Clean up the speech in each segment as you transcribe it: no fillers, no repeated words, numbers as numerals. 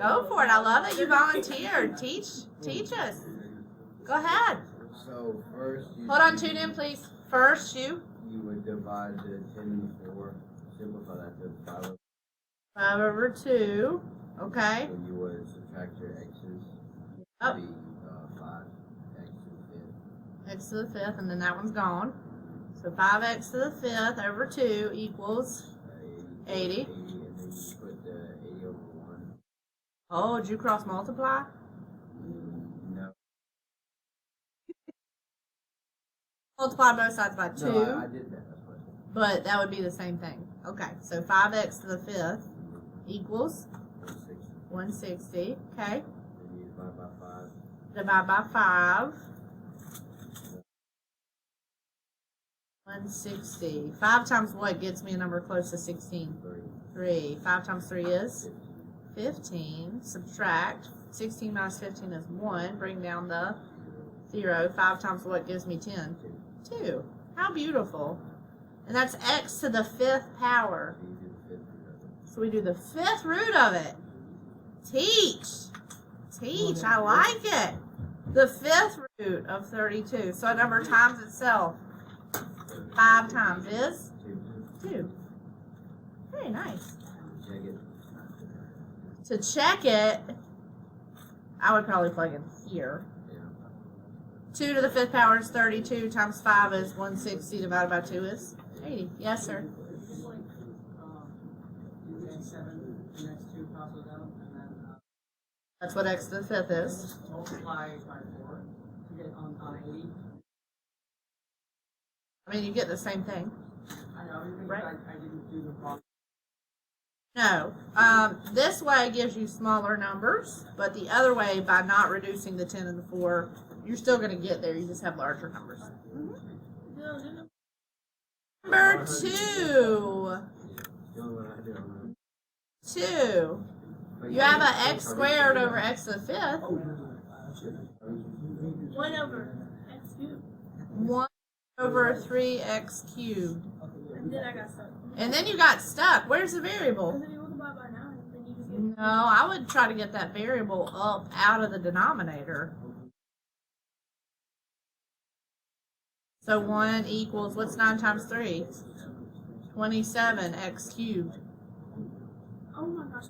Go for it. I love that you volunteered. Teach us. Go ahead. So first, Hold on, tune in, please. First, you would divide the 10 into 4. Simplify that to 5. 5 over 2. Okay. And you would subtract your x's. Yep. Be 5 x to the 5th. X to the 5th, and then that one's gone. So 5x to the 5th over 2 equals 80. And then you put the 80 over 1. Oh, did you cross multiply? No. Multiply both sides by 2. No, I did that. That's what But that would be the same thing. Okay, so 5x to the 5th equals 160. Okay. Then you divide by 5. Divide by 5. 160. 5 times what gets me a number close to 16? 3. 5 times 3 is? 15. Subtract. 16 minus 15 is 1. Bring down the 0. 5 times what gives me 10? 2. How beautiful. And that's x to the 5th power. So we do the 5th root of it. Teach. Teach. I like it. The 5th root of 32. So a number times itself 5 times is 2. Very nice. To check it, I would probably plug in here. 2 to the 5th power is 32 times 5 is 160 divided by 2 is 80. Yes, sir. That's what x to the 5th is. Multiply by 4 to get on 80. I mean, you get the same thing. I know, Right. I didn't do the problem. No. This way gives you smaller numbers, but the other way, by not reducing the 10 and the 4, you're still going to get there. You just have larger numbers. Number 2. 2. You have an x squared over x to the 5th. 1 over x cubed. 1 over 3x cubed. And then I got stuck. And then you got stuck. Where's the variable? And then you multiply by 9. Then you just get. No, I would try to get that variable up out of the denominator. So 1 equals, what's 9 times 3? 27x cubed. Oh my gosh.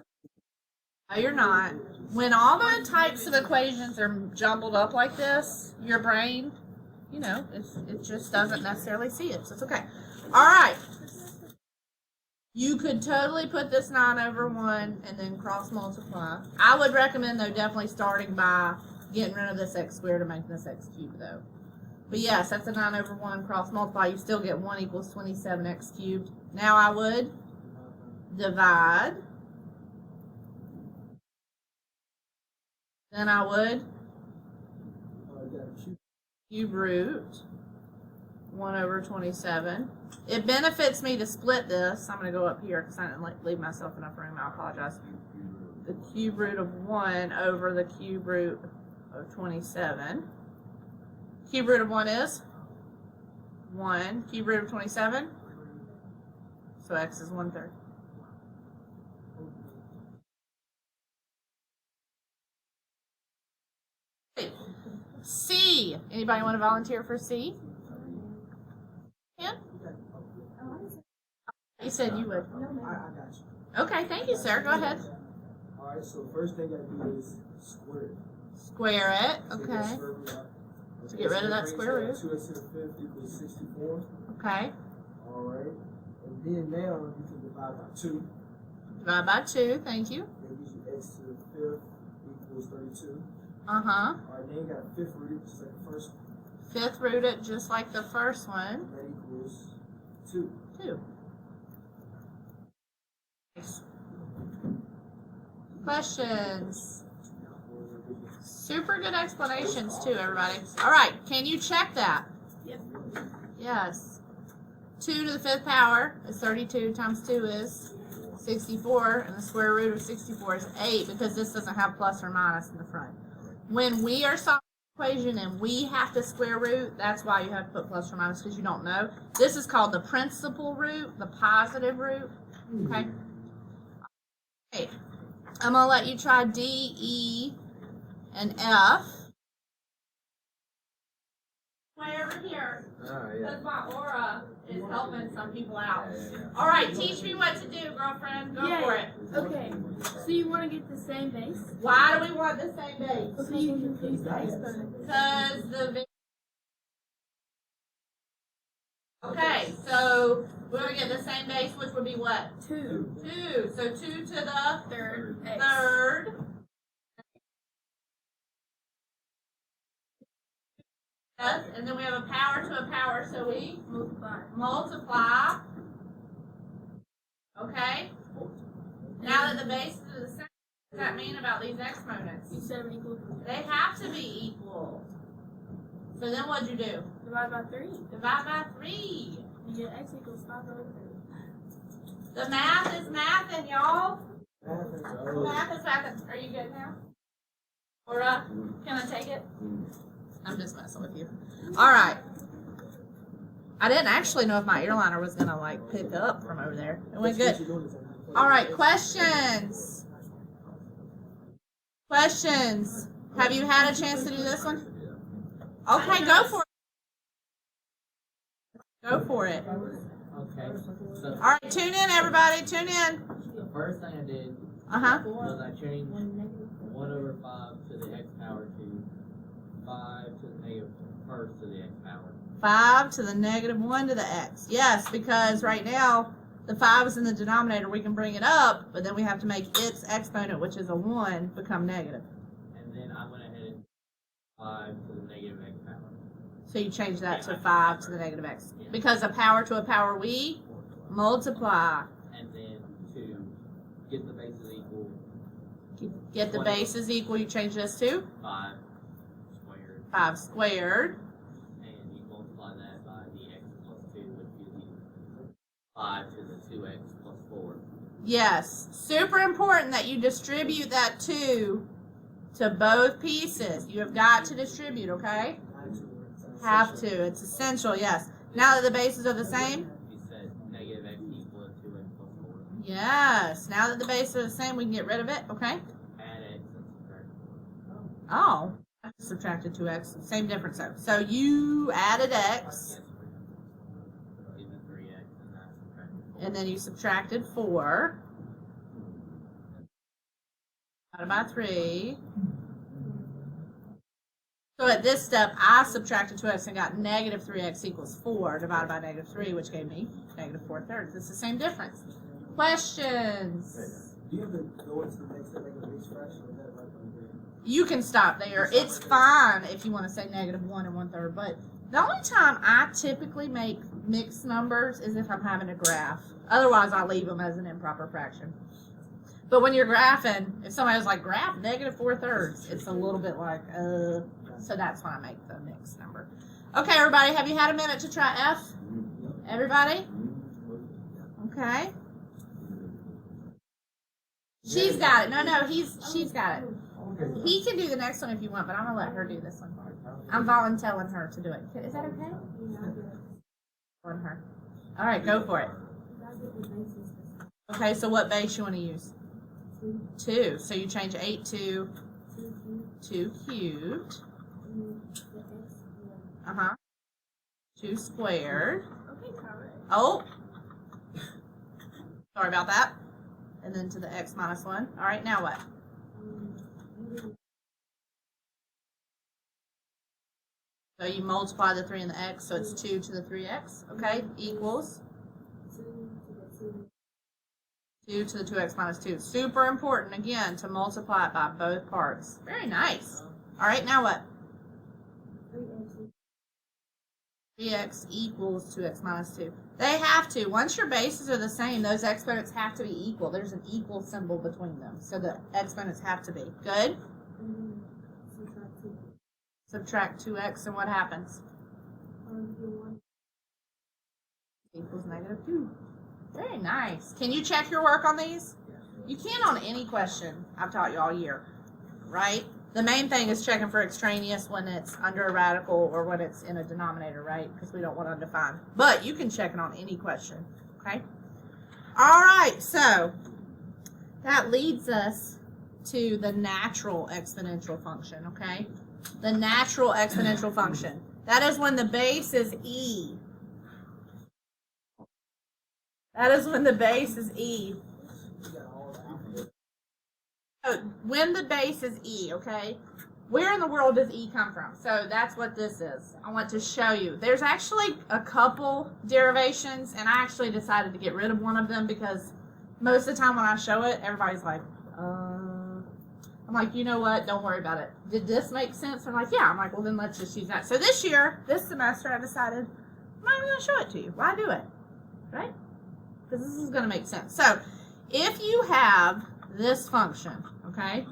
No, you're not. When all the types of equations are jumbled up like this, your brain, you know, it just doesn't necessarily see it. So it's okay. All right. You could totally put this 9 over 1 and then cross multiply. I would recommend, though, definitely starting by getting rid of this x squared and making this x cubed, though. But yes, that's a 9 over 1 cross multiply. You still get 1 equals 27x cubed. Now I would divide. Then I would cube root 1 over 27. It benefits me to split this. I'm going to go up here because I didn't leave myself enough room. I apologize. The cube root of 1 over the cube root of 27. Cube root of 1 is 1. Cube root of 27. So x is 1/3. C. Anybody want to volunteer for C? Yeah? You said you would. I got you. Okay, thank you, sir. Go ahead. Alright, so first thing I do is square it. Square it. Okay. To get rid of that square root. 2x to the 5th equals 64. Okay. Alright. And then now you can divide by 2. Divide by 2. Thank you. That gives you x to the 5th equals 32. Uh-huh. Alright, then you got a 5th root, just like the first one. 5th root it just like the first one. That equals 2. 2. Nice. Questions? Super good explanations too, everybody. All right, can you check that? Yep. Yes. 2 to the 5th power is 32 times 2 is 64, and the square root of 64 is 8 because this doesn't have plus or minus in the front. When we are solving an equation and we have to square root, that's why you have to put plus or minus because you don't know. This is called the principal root, the positive root. Okay. Okay. I'm gonna let you try D, E, and F. Way over here, Oh, because yeah. my aura is helping some people out. Yeah. All right, teach me what to do, girlfriend. Go for it. Okay. So you want to get the same base? Why do we want the same base? So you can use the exponent. Because okay, so we're gonna get the same base, which would be what? 2. 2. So 2 to the Third. X. third. Yes, and then we have a power to a power, so we multiply. Okay? Now that the bases are the same, what does that mean about these exponents? You said equal. They have to be equal. So then what'd you do? Divide by 3. Divide by 3. You get x equals 5 over 3. The math is mathing, y'all. Math is Math is mathing. Are you good now? Or can I take it? I'm just messing with you. All right. I didn't actually know if my airliner was gonna like pick up from over there. It went good. All right, questions. Questions. Have you had a chance to do this one? Okay, go for it. Go for it. Okay. So All right, tune in, everybody. Tune in. the first thing I did Uh-huh. was I changed 1 over 5 to the x power 2, 5 to the negative first to the x power. 5 to the negative 1 to the x. Yes, because right now the 5 is in the denominator. We can bring it up, but then we have to make its exponent, which is a 1, become negative. And then I went ahead and 5 to the negative x power. So you change that to 5 to the negative x. Because a power to a power, we multiply. And then to get the bases equal, Get the bases equal, you change this to 5 squared. 5 squared. And you multiply that by the x plus 2, which gives you 5 to the 2x plus 4. Yes, super important that you distribute that 2 to both pieces. You have got to distribute, okay? Have to. It's essential, yes. Now that the bases are the same? You said negative x equal to 2x plus 4. Yes. Now that the bases are the same, we can get rid of it, okay? Add x and subtract 4. Oh, I subtracted 2x. Same difference though. So you added x, Give it 3x and I subtracted 4. and then you subtracted 4. Divided by 3. So at this step, I subtracted 2x and got negative 3x equals 4 divided by negative 3, which gave me negative 4/3. It's the same difference. Questions? Do you have to go into the next step, like a mixed fraction, or is that right from there? You can stop there. It's fine if you want to say negative 1 1/3, but the only time I typically make mixed numbers is if I'm having a graph. Otherwise, I leave them as an improper fraction. But when you're graphing, if somebody was like, graph negative 4/3, it's a little bit like, so that's when I make the mixed number. Okay, everybody, have you had a minute to try F? Everybody? Okay. She's got it. No, she's got it. He can do the next one if you want, but I'm gonna let her do this one. I'm volunteering her to do it. Is that okay? On her. All right, go for it. Okay, so what base you want to use? 2. So you change 8 to 2 cubed. 2 squared. Oh, sorry about that. And then to the x minus 1. All right, now what? So you multiply the 3 and the x, so it's 2 to the 3x, okay, equals 2 to the 2x minus 2. Super important, again, to multiply it by both parts. Very nice. All right, now what? 3x equals 2x minus 2. They have to. Once your bases are the same, those exponents have to be equal. There's an equal symbol between them. So the exponents have to be. Good? Subtract 2x, and what happens? Equals negative 2. Very nice. Can you check your work on these? You can on any question I've taught you all year, right? The main thing is checking for extraneous when it's under a radical or when it's in a denominator, right? Because we don't want undefined. But you can check it on any question, okay? All right, so that leads us to the natural exponential function, okay? The natural exponential function. That is when the base is e. That is when the base is e. So when the base is e, okay? Where in the world does e come from? So that's what this is. I want to show you. There's actually a couple derivations, and I actually decided to get rid of one of them because most of the time when I show it, everybody's like, I'm like, you know what? Don't worry about it. Did this make sense? I'm like, yeah. I'm like, well, then let's just use that. So this year, this semester, I decided I'm not even going to show it to you. Why do it? Right? Because this is going to make sense. So if you have this function, okay,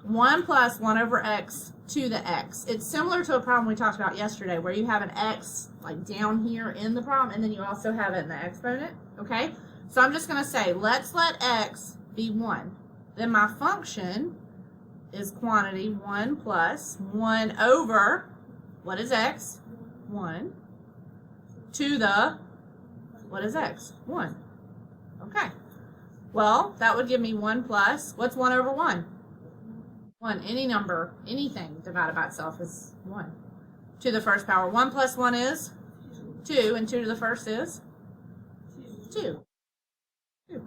1 plus 1 over x to the x. It's similar to a problem we talked about yesterday where you have an x like down here in the problem and then you also have it in the exponent, okay? So I'm just going to say, let's let x be 1. Then my function is quantity 1 plus 1 over, what is x? 1. To the, what is x? 1. Okay. Well, that would give me 1 plus, what's 1 over 1? 1. Any number, anything divided by itself is 1. To the first power. 1 plus 1 is 2, and 2 to the first is 2. 2.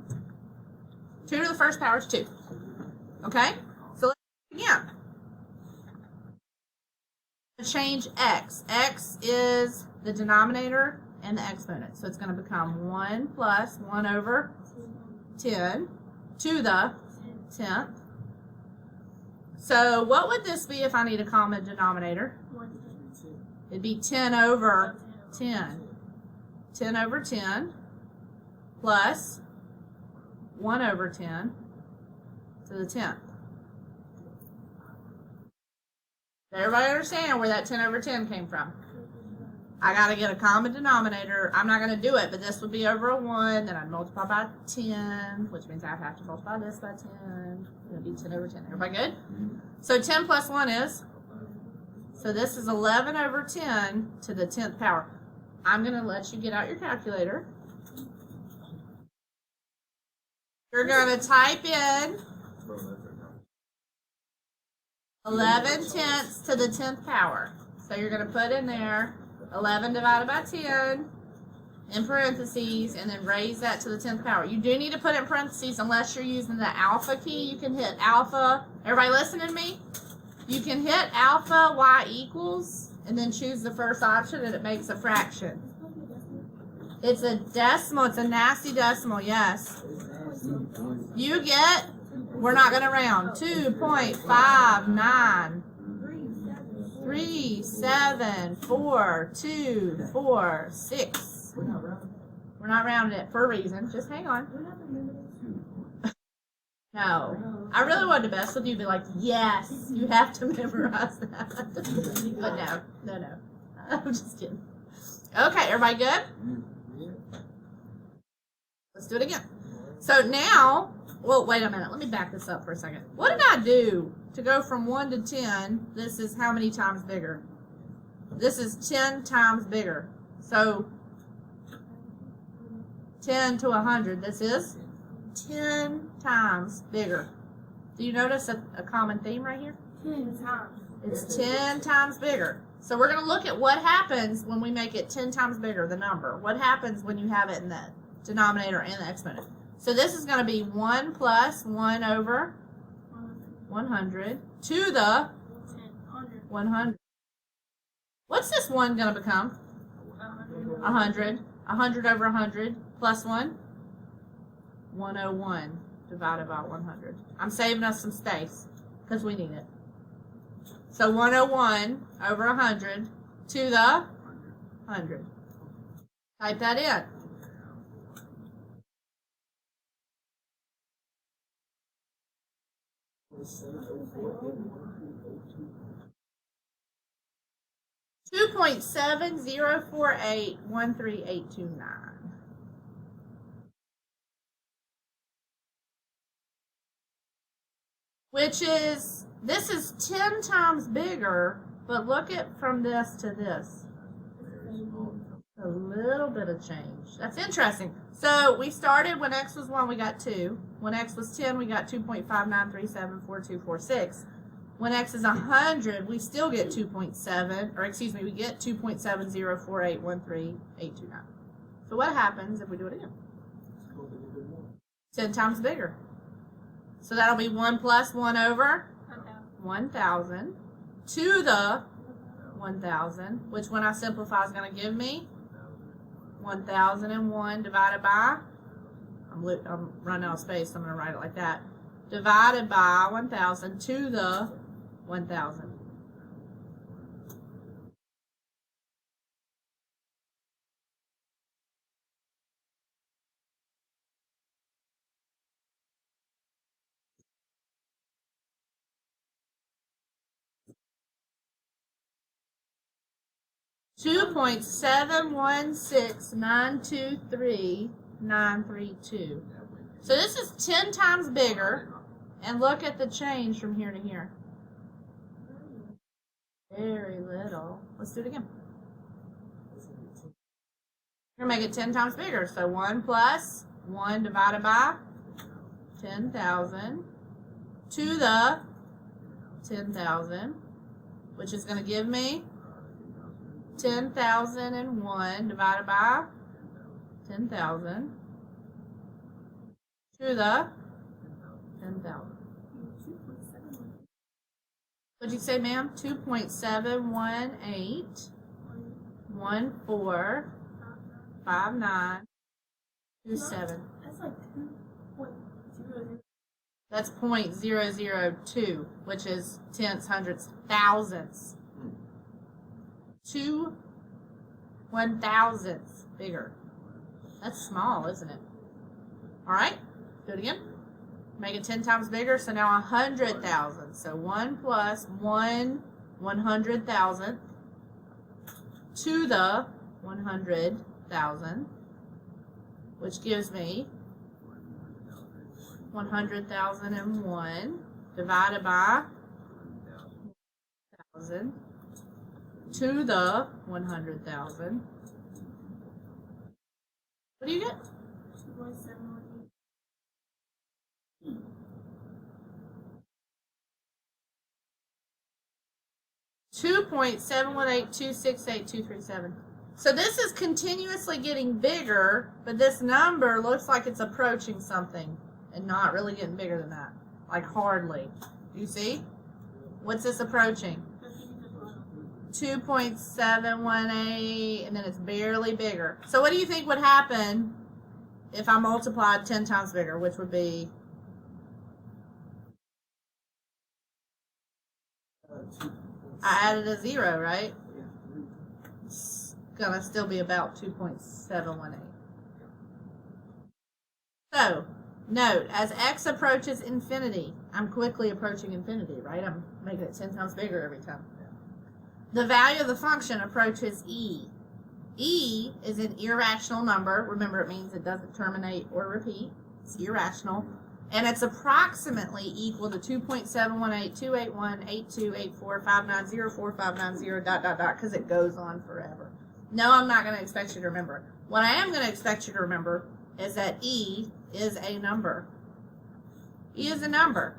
2 to the first power is 2. Okay? So let's again. Change x. X is the denominator and the exponent. So it's going to become 1 plus 1 over 10 to the 10th. So what would this be if I need a common denominator? It'd be 10 over 10. 10 over 10 plus 1 over 10 to the 10th. Does everybody understand where that 10 over 10 came from? I got to get a common denominator. I'm not going to do it, but this would be over a 1. Then I'd multiply by 10, which means I have to multiply this by 10. It would be 10 over 10. Everybody good? So 10 plus 1 is? So this is 11 over 10 to the 10th power. I'm going to let you get out your calculator. You're going to type in 11 tenths to the 10th power. So you're going to put in there 11 divided by 10 in parentheses and then raise that to the 10th power. You do need to put it in parentheses unless you're using the alpha key. You can hit alpha. Everybody listening to me? You can hit alpha y equals and then choose the first option and it makes a fraction. It's a decimal. It's a nasty decimal, yes. You get, we're not going to round, 2.59. 3, 7, 4, 2, 4, 6. We're not rounding it for a reason. Just hang on. No. I really wanted to mess with you, be like, yes, you have to memorize that. But no. I'm just kidding. Okay, everybody good? Let's do it again. So now, well, wait a minute. Let me back this up for a second. What did I do to go from 1 to 10? This is how many times bigger? This is 10 times bigger. So 10 to 100, this is 10 times bigger. Do you notice a common theme right here? 10 times. It's 10 times bigger. So we're going to look at what happens when we make it 10 times bigger, the number. What happens when you have it in the denominator and the exponent? So this is going to be 1 plus 1 over 100 to the 100. What's this 1 going to become? 100. 100 over 100 plus 1? 101 divided by 100. I'm saving us some space because we need it. So 101 over 100 to the 100. Type that in. $2.704813,829. Which is, this is 10 times bigger, but look at from this to this. A little bit of change. That's interesting. So we started when x was 1, we got 2. When x was 10, we got 2.59374246. When x is 100, we still get 2.7, or excuse me, we get 2.704813829. So what happens if we do it again? 10 times bigger. So that'll be 1 plus 1 over 1,000 to the 1,000, which when I simplify is going to give me 1,001 divided by, I'm running out of space, so I'm going to write it like that, divided by 1,000 to the 1,000. $2.716923,932. So this is 10 times bigger, and look at the change from here to here. Very little. Let's do it again. We're going to make it 10 times bigger. So 1 plus 1 divided by 10,000 to the 10,000, which is going to give me 10,001 divided by 10,000 to the 10,000. What'd you say, ma'am? 2.718145927. That's like 2.00. That's 0.002, which is tenths, hundredths, thousandths. 2 1,000ths bigger. That's small, isn't it? All right, do it again. Make it 10 times bigger, so now 100,000. So 1 plus 1 100,000th to the 100,000, which gives me 100,001 divided by 1,000 to the 100,000. What do you get? 2.718. 2.718268237. So this is continuously getting bigger, but this number looks like it's approaching something and not really getting bigger than that. Like hardly. Do you see? What's this approaching? 2.718, and then it's barely bigger. So what do you think would happen if I multiplied 10 times bigger, which would be? I added a 0, right? It's gonna still be about 2.718. So, note, as x approaches infinity, I'm quickly approaching infinity, right? I'm making it 10 times bigger every time. The value of the function approaches e. E is an irrational number. Remember, it means it doesn't terminate or repeat. It's irrational. And it's approximately equal to 2.71828182845904590 ... because it goes on forever. No, I'm not going to expect you to remember. What I am going to expect you to remember is that e is a number. E is a number.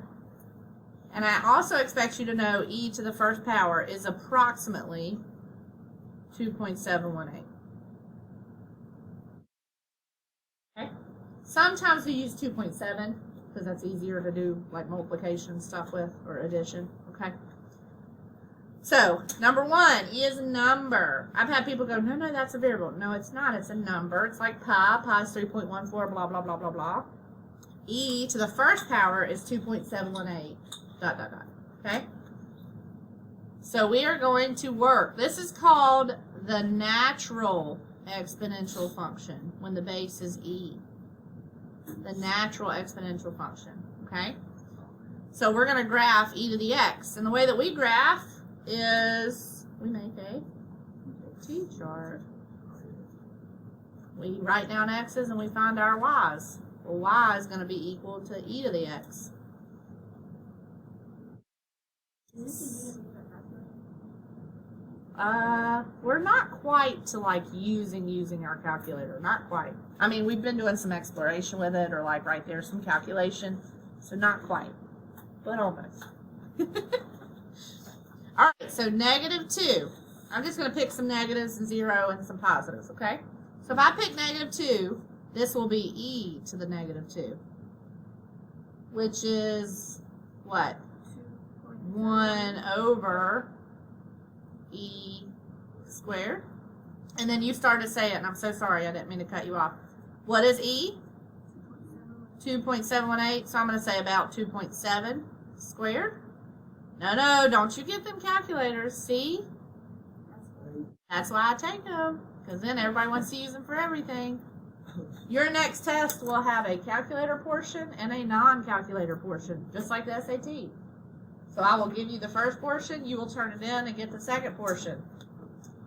And I also expect you to know e to the first power is approximately 2.718. Okay? Sometimes we use 2.7 because that's easier to do like multiplication stuff with, or addition. Okay? So, number 1, e is a number. I've had people go, no, that's a variable. No, it's not. It's a number. It's like pi. Pi is 3.14, blah, blah, blah, blah, blah. E to the first power is 2.718, ... Okay? So we are going to work. This is called the natural exponential function when the base is e. The natural exponential function. Okay? So we're going to graph e to the x. And the way that we graph is we make a t-chart. We write down x's and we find our y's. Well, y is going to be equal to e to the x. We're not quite to like using our calculator. Not quite. I mean, we've been doing some exploration with it, or like right there, some calculation. So not quite, but almost. All right, so -2. I'm just going to pick some negatives and 0 and some positives, okay? So if I pick -2, this will be e to the -2, which is what? 1 over e squared. And then you started to say it, and I'm so sorry, I didn't mean to cut you off. What is e? 2.718, so I'm going to say about 2.7 squared. No, don't you get them calculators, see? That's why I take them, because then everybody wants to use them for everything. Your next test will have a calculator portion and a non-calculator portion, just like the SAT. So I will give you the first portion, you will turn it in and get the second portion.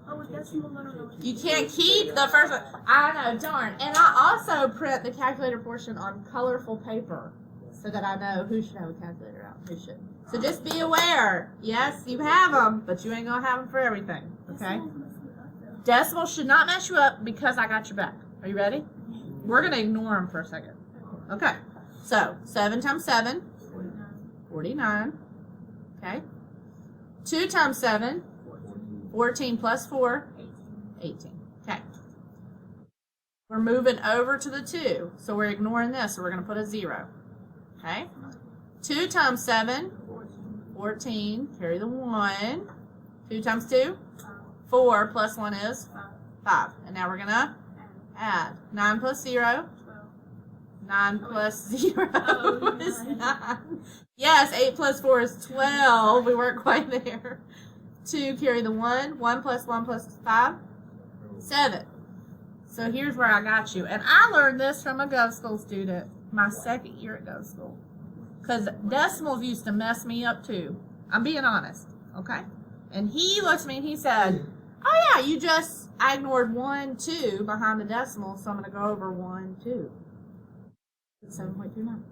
Oh, with decimal letter. You can't keep the first one. I know, darn. And I also print the calculator portion on colorful paper so that I know who should have a calculator out and who shouldn't. So just be aware. Yes, you have them, but you ain't going to have them for everything. Okay? Decimals should not mess you up because I got your back. Are you ready? We're going to ignore them for a second. Okay. So 7 times 7, 49. Okay. 2 times 7, 14 plus 4, 18. Okay. We're moving over to the 2. So we're ignoring this. So we're going to put a 0. Okay. 2 times 7, 14. Carry the 1. 2 times 2, 4 plus 1 is 5. And now we're going to add. 9 plus 0. 9 plus 0 is 9. Yes, 8 plus 4 is 12. We weren't quite there. 2, carry the 1. 1 plus 1 plus 5, 7. So here's where I got you. And I learned this from a Gov School student my second year at Gov School. Because decimals used to mess me up too. I'm being honest, okay? And he looked at me and he said, oh yeah, I ignored 1, 2 behind the decimal, so I'm going to go over 1, 2. It's 7.29.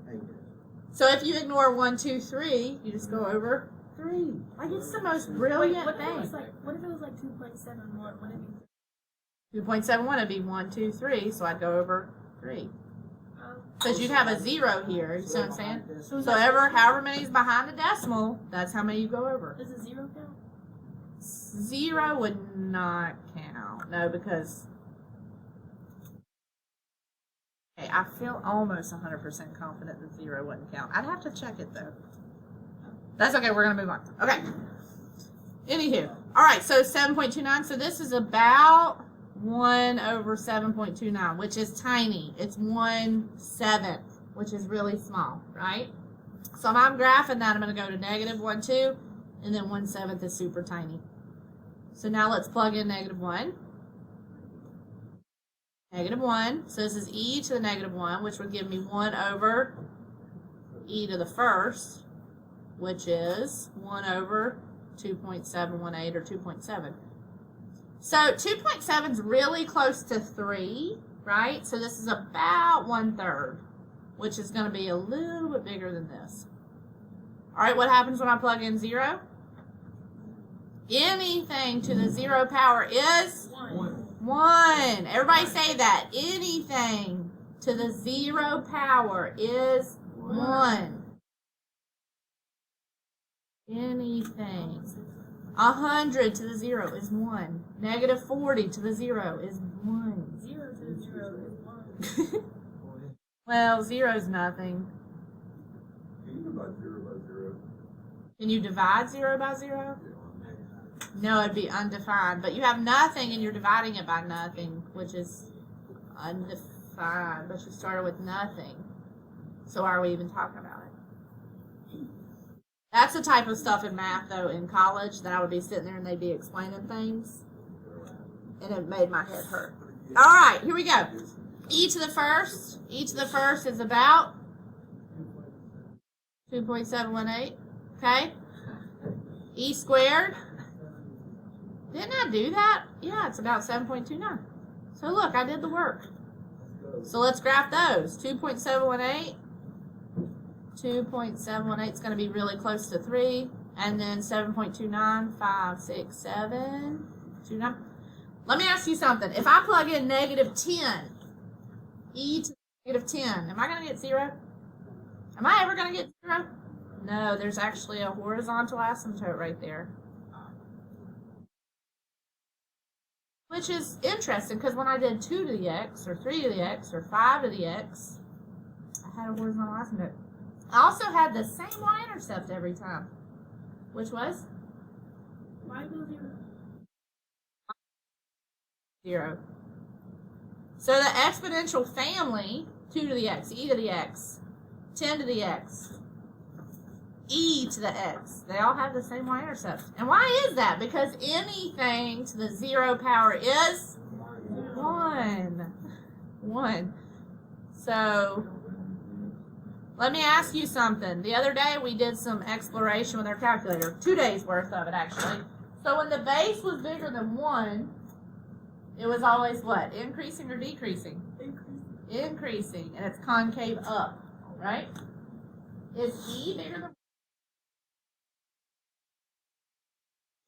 So if you ignore 1, 2, 3, you just go over 3. Like, it's the most brilliant What if thing. it was like 2.71? Would it be 2.71 would be 1, 2, 3, so I'd go over 3. Because you'd have a 0 here, you see what I'm saying? So however many is behind the decimal, that's how many you go over. Does a 0 count? 0 would not count. No, because okay, I feel almost 100% confident that 0 wouldn't count. I'd have to check it though. That's okay, we're going to move on. Okay. Anywho. Alright, so 7.29. So this is about 1 over 7.29, which is tiny. It's 1/7, which is really small, right? So if I'm graphing that, I'm going to go to -1, 2, and then 1/7 is super tiny. So now let's plug in -1. -1, so this is e to the -1, which would give me 1 over e to the first, which is 1 over 2.718 or 2.7. So 2.7 is really close to 3, right? So this is about 1/3, which is going to be a little bit bigger than this. All right, what happens when I plug in 0? Anything to the 0 power is 1. Everybody say that. Anything to the 0 power is 1. Anything. 100 to the 0 is 1. -40 to the 0 is 1. 0 to the 0 is 1. Well, 0 is nothing. Can you divide 0 by 0? Can you divide 0 by 0? No, it'd be undefined. But you have nothing and you're dividing it by nothing, which is undefined. But you started with nothing. So are we even talking about it? That's the type of stuff in math, though, in college, that I would be sitting there and they'd be explaining things. And it made my head hurt. All right, here we go. E to the first. E to the first is about 2.718. Okay? E squared. Didn't I do that? Yeah, it's about 7.29. So look, I did the work. So let's graph those. 2.718. 2.718 is going to be really close to 3. And then 7.29, 5, 6, 7, 29. Let me ask you something. If I plug in negative 10, e to the negative 10, am I going to get 0? Am I ever going to get 0? No, there's actually a horizontal asymptote right there. Which is interesting, because when I did 2 to the x, or 3 to the x, or 5 to the x, I had a horizontal asymptote. I also had the same y-intercept every time. Which was? Y equals 0. 0. So the exponential family, 2 to the x, e to the x, 10 to the x, e to the x, they all have the same y-intercept. And why is that? Because anything to the 0 power is 1. 1. So let me ask you something. The other day we did some exploration with our calculator. 2 days worth of it, actually. So when the base was bigger than 1, it was always what? Increasing or decreasing? Increasing. And it's concave up, right? Is E bigger than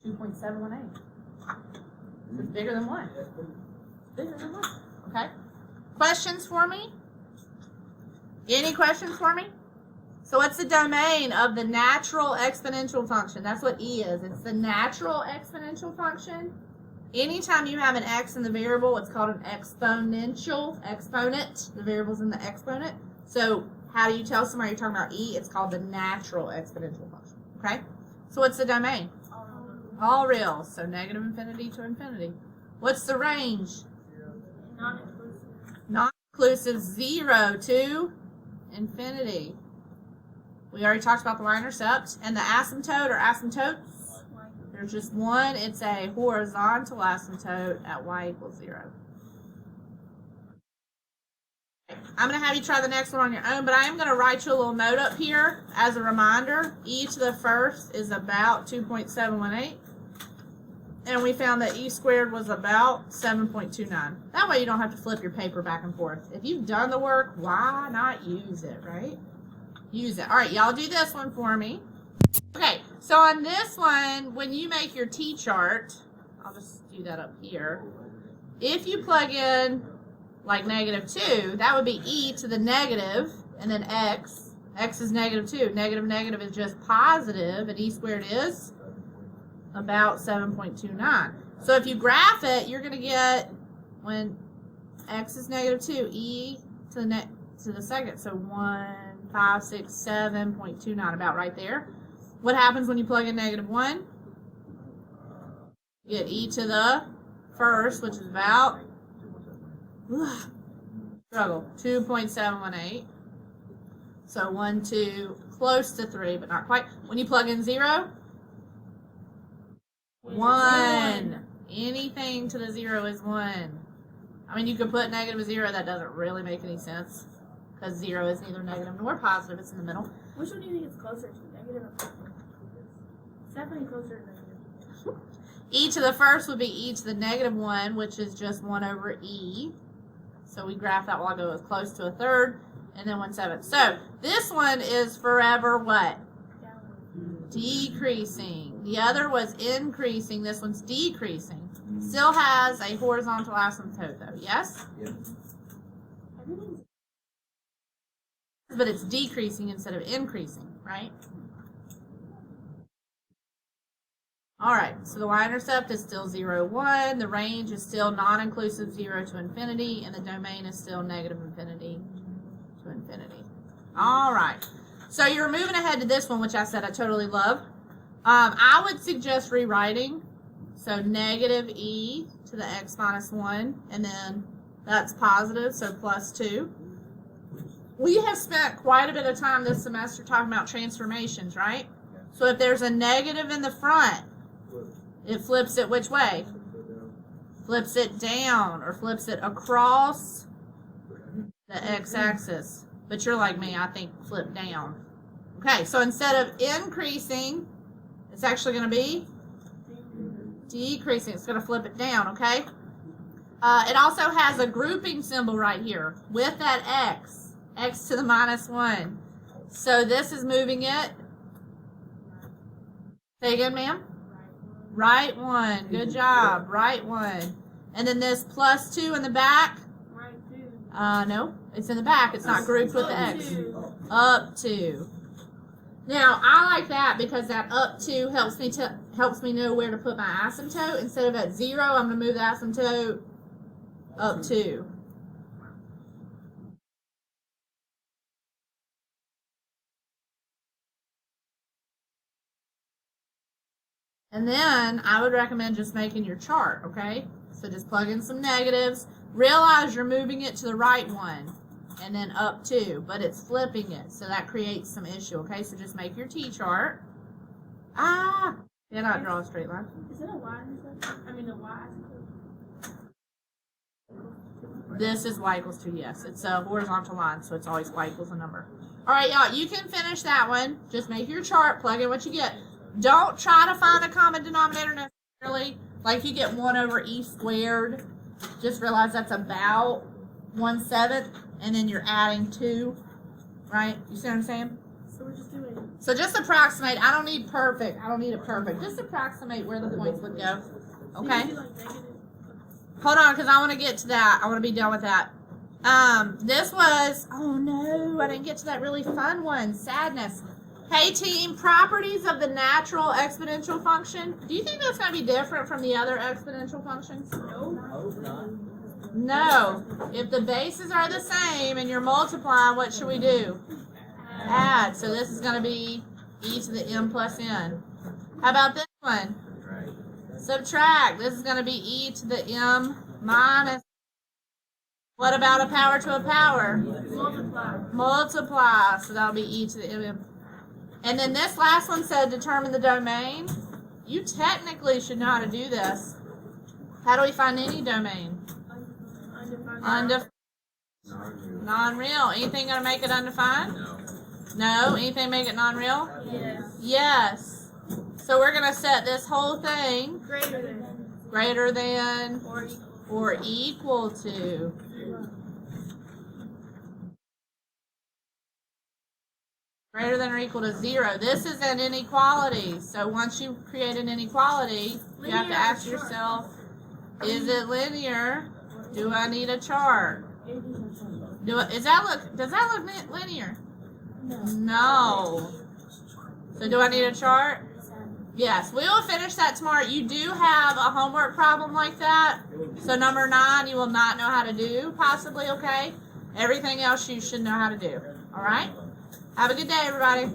2.718? It's bigger than 1. Bigger than 1. Okay. Questions for me? Any questions for me? So what's the domain of the natural exponential function? That's what E is. It's the natural exponential function. Anytime you have an x in the variable, it's called an exponential exponent. The variable's in the exponent. So how do you tell somebody you're talking about E? It's called the natural exponential function. Okay? So what's the domain? All real. So negative infinity to infinity. What's the range? Non-inclusive. Non-inclusive 0 to infinity. We already talked about the y-intercept. And the asymptote or asymptotes, there's just one. It's a horizontal asymptote at y equals 0. I'm going to have you try the next one on your own, but I am going to write you a little note up here as a reminder. E to the first is about 2.718. And we found that e squared was about 7.29. That way you don't have to flip your paper back and forth. If you've done the work, why not use it, right? Use it. All right, y'all do this one for me. Okay, so on this one, when you make your t-chart, I'll just do that up here. If you plug in like negative 2, that would be e to the negative, and then x. X is negative 2. Negative is just positive, and e squared is about 7.29. So if you graph it, you're going to get, when x is negative 2, e to the second. So 1, 5, 6, 7.29, about right there. What happens when you plug in negative 1? You get e to the first, which is about, struggle, 2.718. So 1, 2, close to 3, but not quite. When you plug in 0, 1. Anything to the 0 is 1. I mean, you could put negative 0. That doesn't really make any sense because 0 is neither negative nor positive. It's in the middle. Which one do you think it's closer to? Negative or positive? It's definitely closer to negative. E to the first would be e to the negative 1, which is just 1 over e. So we graph that while I go as close to a third, and then 1/7. So this one is forever what? Decreasing. The other was increasing. This one's decreasing. Still has a horizontal asymptote though, yes? Yep. But it's decreasing instead of increasing, right? Alright, so the y-intercept is still 0, 1. The range is still non-inclusive 0 to infinity, and the domain is still negative infinity to infinity. Alright, so you're moving ahead to this one, which I said I totally love. I would suggest rewriting. So negative e to the x minus 1, and then that's positive, so plus 2. We have spent quite a bit of time this semester talking about transformations, right? So if there's a negative in the front, it flips it which way? Flips it down, or flips it across the x-axis. But you're like me, I think flip down. Okay, so instead of increasing, it's actually going to be decreasing. It's going to flip it down, okay? It also has a grouping symbol right here with that x to the minus 1. So this is moving it Say again, ma'am. Right one. Good job. Right one. And then this plus 2 in the back. Right two. No, it's in the back. It's not grouped with the X. Two. Up 2. Now I like that because that up 2 helps me know where to put my asymptote. Instead of at 0, I'm gonna move the asymptote up 2. And then I would recommend just making your chart, okay? So just plug in some negatives. Realize you're moving it to the right one and then up 2, but it's flipping it. So that creates some issue, okay? So just make your T-chart. Cannot draw a straight line. Is it a Y? I mean a Y. This is y equals 2, yes. It's a horizontal line, so it's always y equals a number. All right, y'all, you can finish that one. Just make your chart, plug in what you get. Don't try to find a common denominator necessarily. Like if you get 1 over e squared, just realize that's about 1/7, and then you're adding 2, right? You see what I'm saying? So we're just doing. So just approximate. I don't need perfect. I don't need it perfect. Just approximate where the points would go. Okay? So you do like negative. Hold on, because I want to get to that. I want to be done with that. This was, oh no, I didn't get to that really fun one. Sadness. Hey team, properties of the natural exponential function. Do you think that's going to be different from the other exponential functions? Hope not. No. If the bases are the same and you're multiplying, what should we do? Add. So this is going to be e to the m plus n. How about this one? Subtract. This is going to be e to the m minus. What about a power to a power? Multiply. Multiply. So that'll be e to the m. And then this last one said determine the domain. You technically should know how to do this. How do we find any domain? Undefined. Non-real. Anything going to make it undefined? No. Anything make it non-real? Yes. Yes. So we're going to set this whole thing Greater than. greater than Or or equal to. Greater than or equal to 0. This is an inequality. So once you create an inequality, you have to ask yourself, is it linear? Do I need a chart? Does that look linear? No. So do I need a chart? Yes, we will finish that tomorrow. You do have a homework problem like that. So number 9, you will not know how to do, possibly, okay? Everything else you should know how to do. All right? Have a good day, everybody.